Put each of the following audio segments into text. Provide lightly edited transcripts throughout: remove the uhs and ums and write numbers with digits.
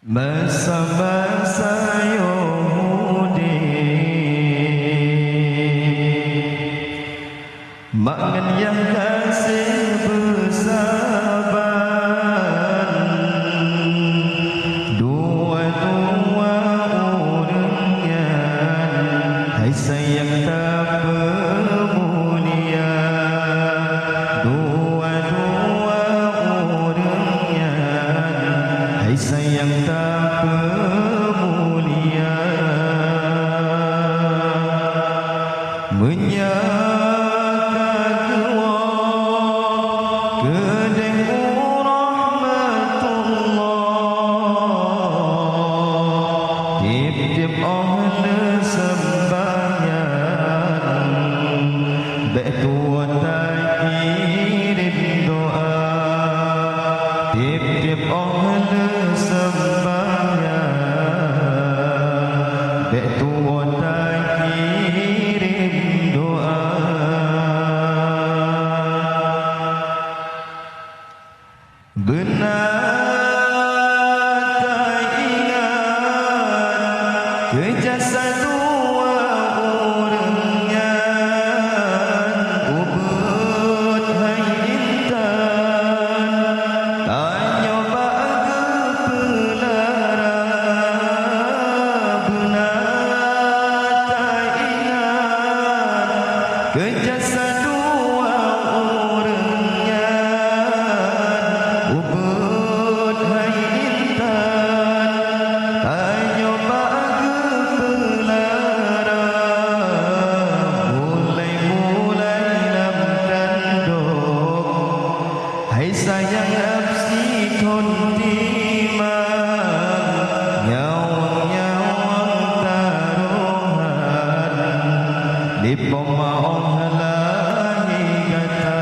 Masa-masa Yahudi makan yang kasih bersabar, dua-dua orangnya hai sayang tak bermulia, dua-dua orangnya hai sayang tak bermulia, tiap-tiap orang sembahyang, betua tak kirim doa. Tiap-tiap orang sembahyang, betua tak kirim doa. Benar kejasa dua orangnya ubud hai intan, tanya baga pelara. Benar tak ingat kejasa dua orangnya ubud hai intan, tanya hai sayang nafsi thon timang, nyawang-nyawang taruhan di pemaong halahi kata,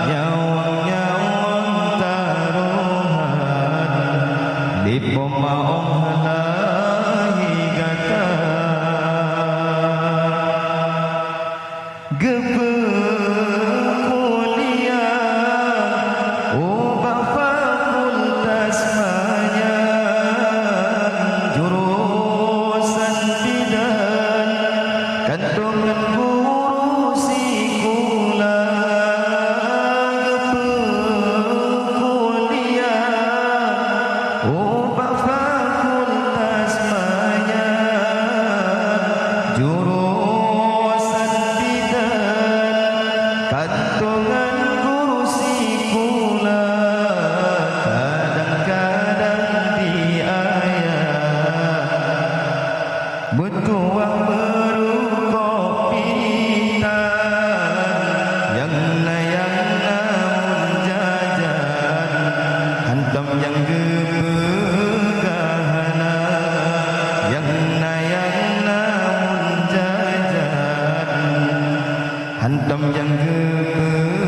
nyawang-nyawang taruhan di pemaong halahi kata. Kantongan guru sikula kuliah, ubah fakultas maya jurusan bidan. Kantongan guru sikula kadang-kadang diayat bertuang yang gebegahana, yang nayang namun jajan, hantam yang gebegahana.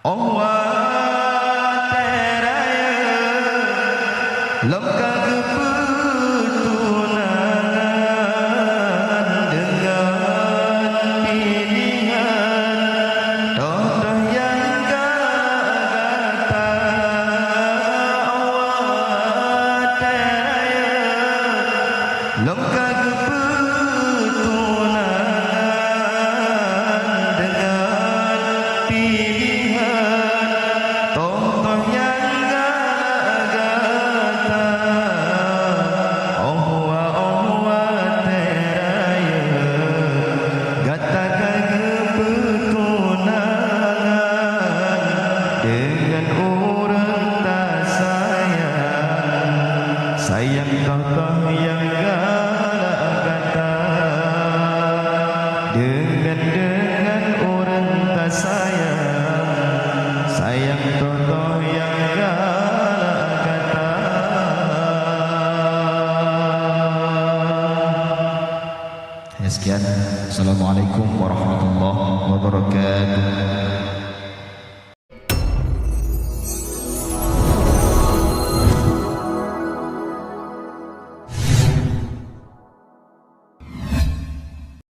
Allah teraya lemka kebetulan dengan pilihan toh yang kata. Allah teraya lemka kebetulan dengan pilihan toh yang kata. Allah teraya gatakan kebetulan dengan orang tak sayang, sayang toh yang galak kata. Dengan orang tak sayang, sayang toh yang galak kata. Sekian, assalamualaikum warahmatullahi wabarakatuh.